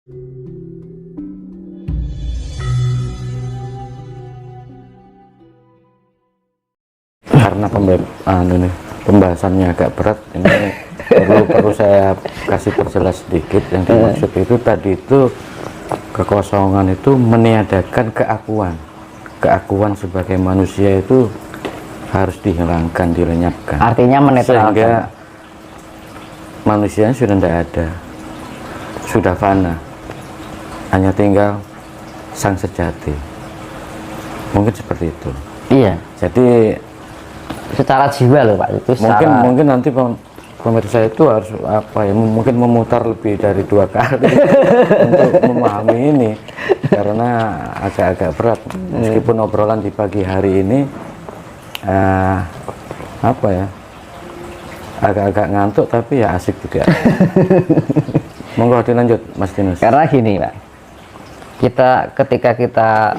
Karena pembahasannya agak berat, ini perlu saya kasih perjelas sedikit. Yang dimaksud itu tadi itu kekosongan itu meniadakan keakuan sebagai manusia itu harus dihilangkan, dilenyapkan. Artinya menetralkan. Sehingga manusianya sudah tidak ada, sudah fana, hanya tinggal sang sejati. Mungkin seperti itu. Iya. Jadi secara jiwa loh Pak, itu secara... mungkin nanti pemirsa itu harus apa ya, mungkin memutar lebih dari 2 kali untuk memahami ini, karena agak-agak berat. Meskipun obrolan di pagi hari ini apa ya, agak-agak ngantuk, tapi ya asik juga. Monggo dilanjut Mas Dinus. Karena gini Pak, ketika kita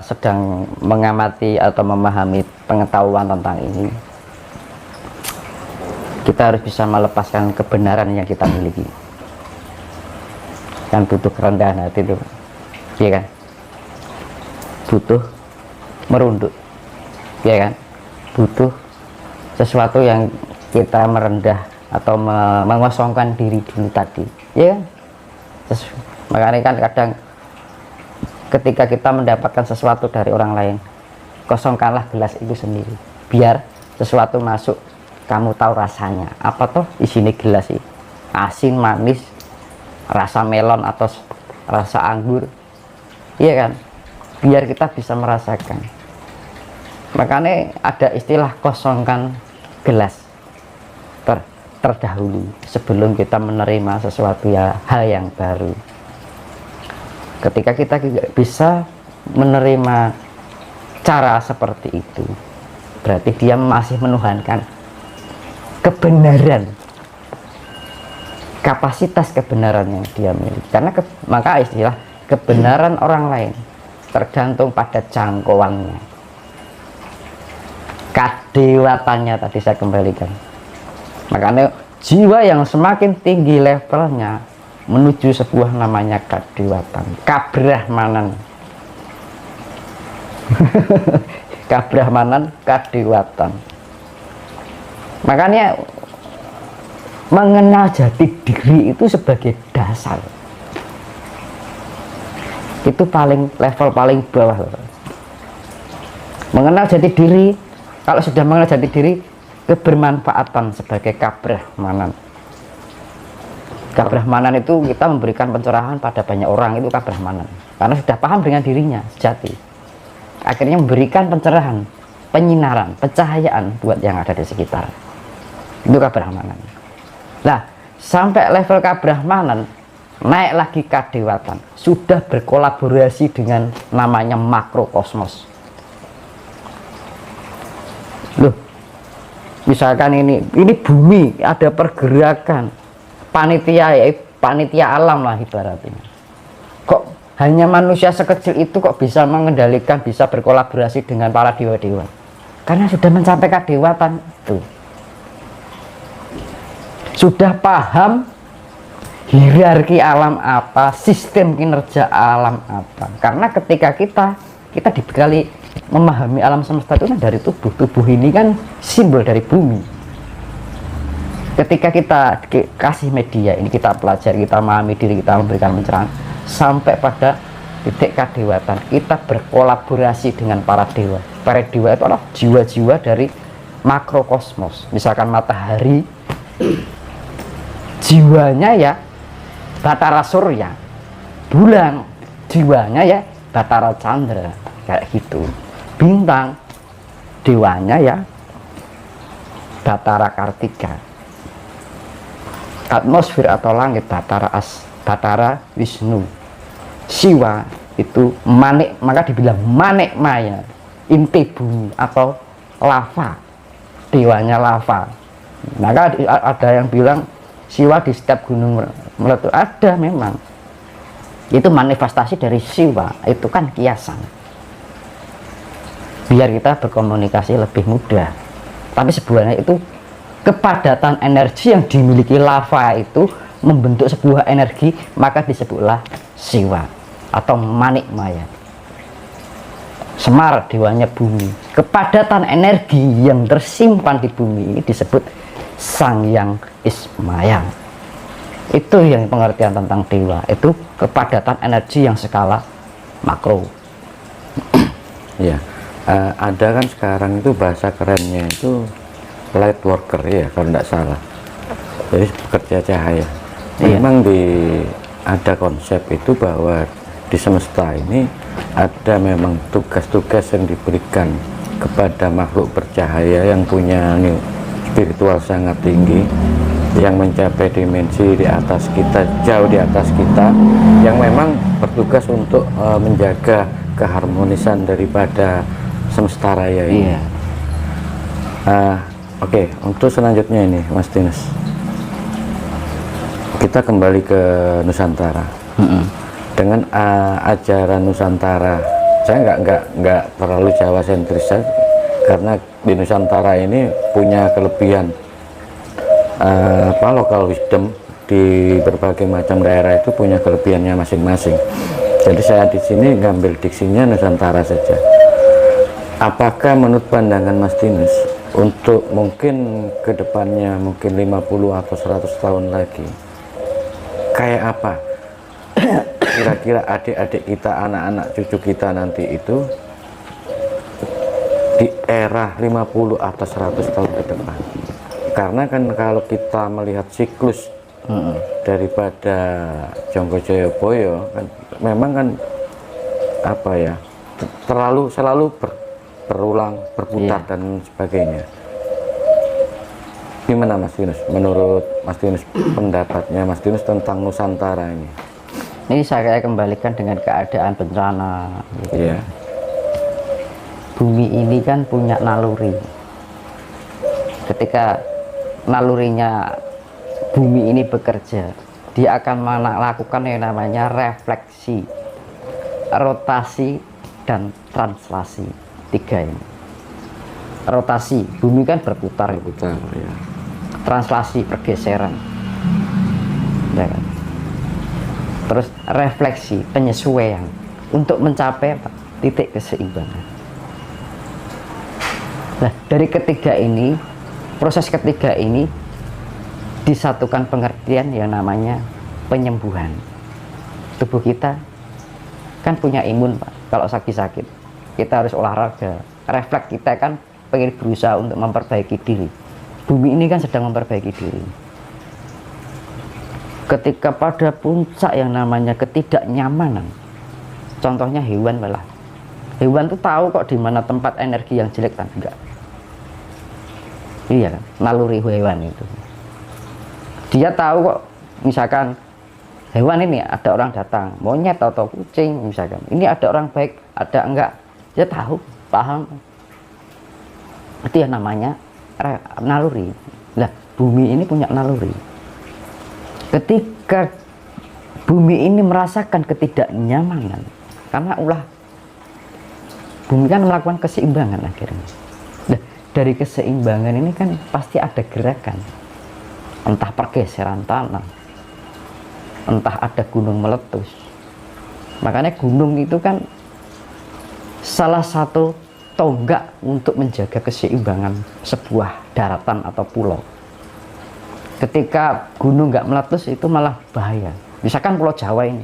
sedang mengamati atau memahami pengetahuan tentang ini, kita harus bisa melepaskan kebenaran yang kita miliki. Kan butuh kerendahan hati itu, iya kan? Butuh merunduk, iya kan? Butuh sesuatu yang kita merendah atau mengosongkan diri dulu tadi, iya kan? Makanya kan kadang ketika kita mendapatkan sesuatu dari orang lain, kosongkanlah gelas itu sendiri, biar sesuatu masuk, kamu tahu rasanya apa toh isinya gelas ini, asin, manis, rasa melon atau rasa anggur, iya kan, biar kita bisa merasakan. Makanya ada istilah kosongkan gelas terdahulu sebelum kita menerima sesuatu hal yang baru. Ketika kita bisa menerima cara seperti itu, berarti dia masih menuhankan kebenaran, kapasitas kebenaran yang dia miliki. Karena maka istilah kebenaran orang lain tergantung pada jangkauannya, kadewatannya tadi saya kembalikan. Makanya jiwa yang semakin tinggi levelnya menuju sebuah namanya kadewatan, kabrahmanan. Kabrahmanan, kadewatan. Makanya mengenal jati diri itu sebagai dasar, itu level paling bawah. Mengenal jati diri, kalau sudah mengenal jati diri, kebermanfaatan sebagai kabrahmanan. Kabrahmanan itu kita memberikan pencerahan pada banyak orang, itu kabrahmanan. Karena sudah paham dengan dirinya sejati, akhirnya memberikan pencerahan, penyinaran, pencahayaan buat yang ada di sekitar. Itu kabrahmanan. Nah, sampai level kabrahmanan, naik lagi kadewatan, sudah berkolaborasi dengan namanya makrokosmos. Loh, misalkan ini bumi, ada pergerakan panitia alam lah ibaratnya. Kok hanya manusia sekecil itu kok bisa mengendalikan, bisa berkolaborasi dengan para dewa-dewa? Karena sudah mencapai kadewatan itu, sudah paham hierarki alam apa, sistem kinerja alam apa. Karena ketika kita dibekali memahami alam semesta itu kan dari tubuh ini kan simbol dari bumi. Ketika kita kasih media ini, kita pelajari, kita memahami diri, kita memberikan pencerahan sampai pada titik kadewatan, kita berkolaborasi dengan para dewa. Para dewa itu adalah jiwa-jiwa dari makrokosmos. Misalkan matahari, jiwanya ya Batara Surya, bulan jiwanya ya Batara Chandra, kayak gitu. Bintang dewanya ya Batara Kartika, atmosfer atau langit Batara Wisnu, Siwa itu manik, maka dibilang manik maya, inti bumi atau lava, dewanya lava. Maka ada yang bilang Siwa di setiap gunung meletus, ada memang, itu manifestasi dari Siwa, itu kan kiasan biar kita berkomunikasi lebih mudah. Tapi sebenarnya itu kepadatan energi yang dimiliki lava itu membentuk sebuah energi, maka disebutlah Siwa atau Manik Maya. Semar dewanya bumi, kepadatan energi yang tersimpan di bumi ini disebut Sang Yang Ismaya. Itu yang pengertian tentang dewa, itu kepadatan energi yang skala makro. Ya, ada kan sekarang itu bahasa kerennya itu light worker ya kalau tidak salah, jadi pekerja cahaya. Memang ada konsep itu bahwa di semesta ini ada memang tugas-tugas yang diberikan kepada makhluk bercahaya yang punya spiritual sangat tinggi, yang mencapai dimensi di atas kita, jauh di atas kita, yang memang bertugas untuk menjaga keharmonisan daripada semesta raya ini. Oke, untuk selanjutnya ini Mas Tinus, kita kembali ke Nusantara. Dengan ajaran Nusantara, saya nggak terlalu Jawa sentris, karena di Nusantara ini punya kelebihan lokal wisdom. Di berbagai macam daerah itu punya kelebihannya masing-masing. Jadi saya di sini ngambil diksinya Nusantara saja. Apakah menurut pandangan Mas Tinus untuk mungkin kedepannya, mungkin 50 atau 100 tahun lagi, kayak apa kira-kira adik-adik kita, anak-anak cucu kita nanti itu di era 50 atau 100 tahun ke depan? Karena kan kalau kita melihat siklus daripada Jonggo Joyoboyo kan memang kan apa ya, selalu berulang, berputar dan sebagainya. Gimana Mas Tinus, menurut Mas Tinus, pendapatnya Mas Tinus tentang Nusantara ini? Ini saya kembalikan dengan keadaan bencana gitu. Bumi ini kan punya naluri. Ketika nalurinya bumi ini bekerja, dia akan melakukan yang namanya refleksi, rotasi, dan translasi. 3 ini. Rotasi, bumi kan berputar, ya. Translasi, pergeseran, ya kan? Terus refleksi, penyesuaian untuk mencapai titik keseimbangan. Nah, dari proses ketiga ini disatukan pengertian yang namanya penyembuhan. Tubuh kita kan punya imun, Pak. Kalau sakit-sakit, kita harus olahraga. Refleks kita kan pengen berusaha untuk memperbaiki diri. Bumi ini kan sedang memperbaiki diri. Ketika pada puncak yang namanya ketidaknyamanan, contohnya hewan malah. Hewan tuh tahu kok di mana tempat energi yang jelek kan enggak. Iya kan, naluri hewan itu. Dia tahu kok, misalkan hewan ini ada orang datang, monyet atau kucing misalkan. Ini ada orang baik, ada enggak. Dia tahu, paham. Itu yang namanya naluri. Lah, bumi ini punya naluri. Ketika bumi ini merasakan ketidaknyamanan, karena bumi kan melakukan keseimbangan akhirnya. Nah, dari keseimbangan ini kan pasti ada gerakan, entah pergeseran tanah, entah ada gunung meletus. Makanya gunung itu kan salah satu tonggak untuk menjaga keseimbangan sebuah daratan atau pulau. Ketika gunung nggak meletus itu malah bahaya. Misalkan Pulau Jawa ini,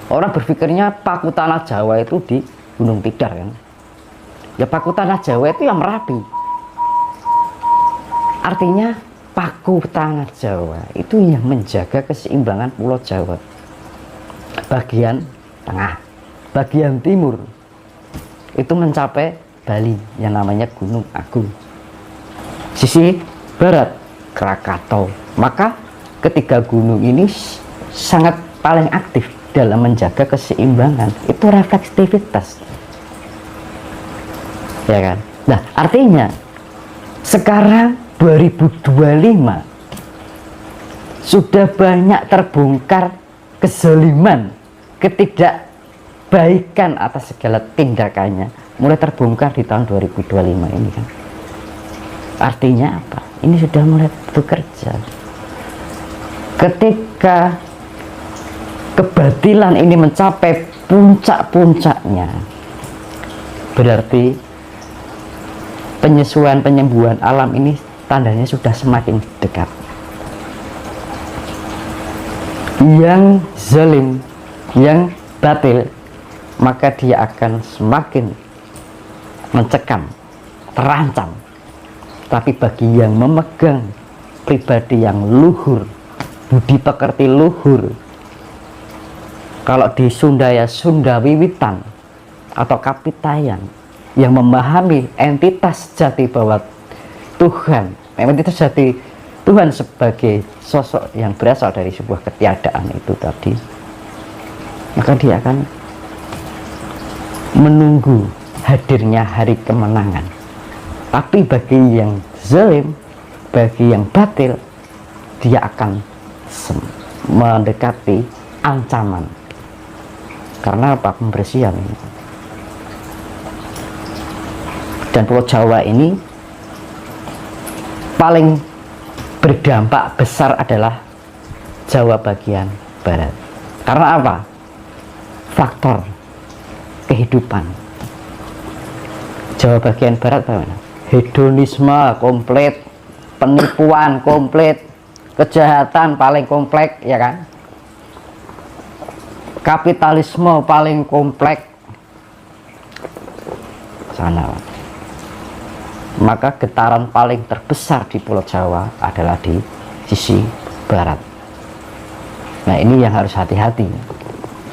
orang berpikirnya paku tanah Jawa itu di Gunung Tidar kan. Ya paku tanah Jawa itu yang Merapi. Artinya paku tanah Jawa itu yang menjaga keseimbangan Pulau Jawa. Bagian tengah, bagian timur itu mencapai Bali yang namanya Gunung Agung. Sisi barat Krakatau. Maka ketiga gunung ini sangat paling aktif dalam menjaga keseimbangan. Itu refleksivitas, ya kan? Nah, artinya sekarang 2025 sudah banyak terbongkar kezaliman, ketidakbaikan atas segala tindakannya, mulai terbongkar di tahun 2025 ini kan. Artinya apa? Ini sudah mulai bekerja. Ketika kebatilan ini mencapai puncak-puncaknya, berarti penyesuaian penyembuhan alam ini tandanya sudah semakin dekat. Yang zalim, yang batil, maka dia akan semakin mencekam, terancam. Tapi bagi yang memegang pribadi yang luhur, budi pekerti luhur, kalau di Sunda ya Sunda Wiwitan atau Kapitayan, yang memahami entitas jati bahwa Tuhan, entitas jati Tuhan sebagai sosok yang berasal dari sebuah ketiadaan itu tadi, maka dia akan menunggu hadirnya hari kemenangan. Tapi bagi yang zalim, bagi yang batil, dia akan mendekati ancaman. Karena apa? Pembersihan ini. Dan Pulau Jawa ini paling berdampak besar adalah Jawa bagian barat. Karena apa? Faktor kehidupan. Jawa bagian barat bagaimana? Hedonisme komplit, penipuan komplit, kejahatan paling kompleks, ya kan? Kapitalisme paling kompleks. Sana. Maka getaran paling terbesar di Pulau Jawa adalah di sisi barat. Nah, ini yang harus hati-hati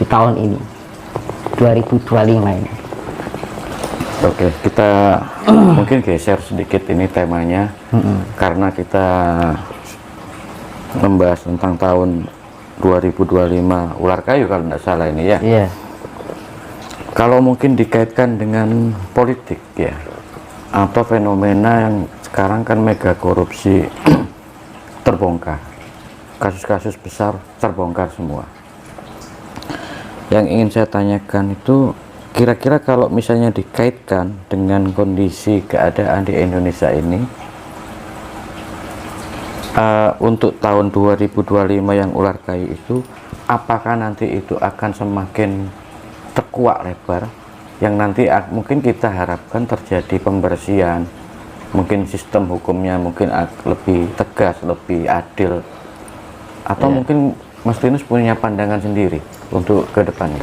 di tahun ini, 2025 ini. Oke, kita mungkin geser sedikit ini temanya, karena kita membahas tentang tahun 2025 ular kayu kalau tidak salah ini ya. Iya. Kalau mungkin dikaitkan dengan politik ya, atau fenomena yang sekarang kan mega korupsi terbongkar, kasus-kasus besar terbongkar semua. Yang ingin saya tanyakan itu, kira-kira kalau misalnya dikaitkan dengan kondisi keadaan di Indonesia ini, untuk tahun 2025 yang ular kayu itu, apakah nanti itu akan semakin terkuak lebar, yang nanti mungkin kita harapkan terjadi pembersihan, mungkin sistem hukumnya mungkin lebih tegas, lebih adil, atau mungkin Mas Linus punya pandangan sendiri untuk ke depannya?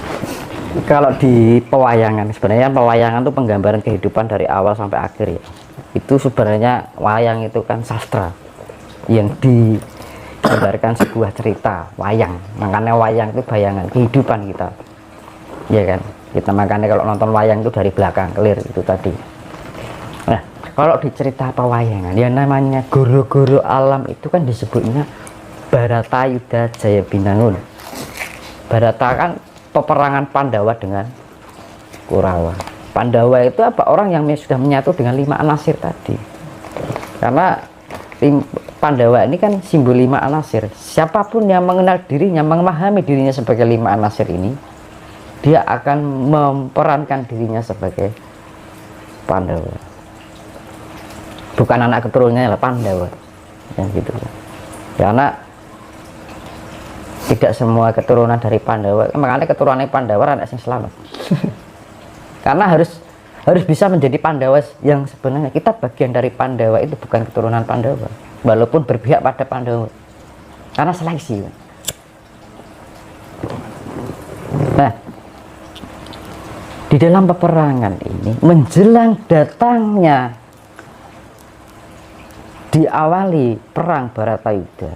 Kalau di pewayangan, sebenarnya pewayangan itu penggambaran kehidupan dari awal sampai akhir ya. Itu sebenarnya wayang itu kan sastra yang digambarkan sebuah cerita wayang. Makanya wayang itu bayangan kehidupan kita, ya kan? Kita makanya kalau nonton wayang itu dari belakang, clear itu tadi. Nah, kalau di cerita pewayangan, yang namanya goro-goro alam itu kan disebutnya Baratayuda Jaya Binangun. Barata kan peperangan Pandawa dengan Kurawa. Pandawa itu apa? Orang yang sudah menyatu dengan 5 anasir tadi. Karena Pandawa ini kan simbol 5 anasir. Siapapun yang mengenal dirinya, memahami dirinya sebagai 5 anasir ini, dia akan memperankan dirinya sebagai Pandawa. Bukan anak keturunannya lah, Pandawa. Ya gitu. Karena tidak semua keturunan dari Pandawa, makanya keturunan Pandawa anak yang selamat. Karena harus bisa menjadi Pandawa yang sebenarnya. Kita bagian dari Pandawa itu bukan keturunan Pandawa, walaupun berpihak pada Pandawa, karena seleksi. Nah, di dalam peperangan ini menjelang datangnya diawali perang Baratayuda,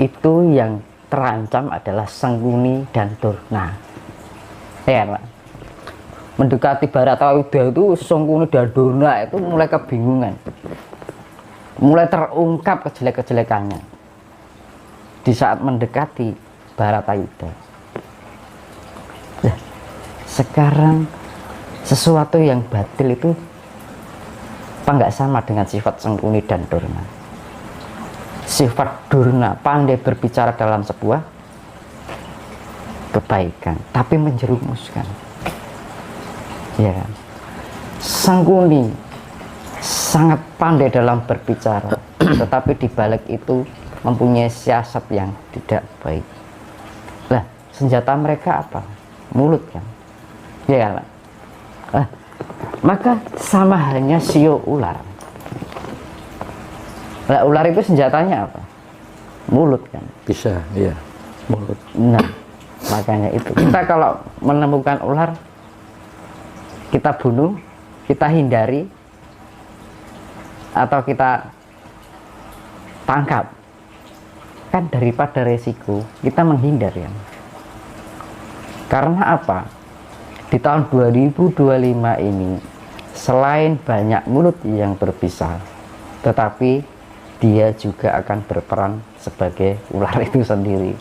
itu yang terancam adalah Sangkuni dan Durna. Ya, Pak. Mendekati Baratayuda itu Sangkuni dan Durna itu mulai kebingungan, mulai terungkap kejelek-kejelekannya di saat mendekati Baratayuda. Nah, sekarang sesuatu yang batil itu apa nggak sama dengan sifat Sangkuni dan Durna? Sifat Durna pandai berbicara dalam sebuah kebaikan, tapi menjerumuskan. Ya, Sangkuni sangat pandai dalam berbicara, tetapi di balik itu mempunyai siasat yang tidak baik. Lah, senjata mereka apa? Mulut kan? Ya kan? Maka sama halnya sio ular. Lah, ular itu senjatanya apa? Mulut kan? Bisa, iya. Mulut. Nah, makanya itu kita kalau menemukan ular, kita bunuh, kita hindari, atau kita tangkap, kan daripada resiko kita menghindar ya. Karena apa? Di tahun 2025 ini selain banyak mulut yang berbisa, tetapi dia juga akan berperan sebagai ular itu sendiri.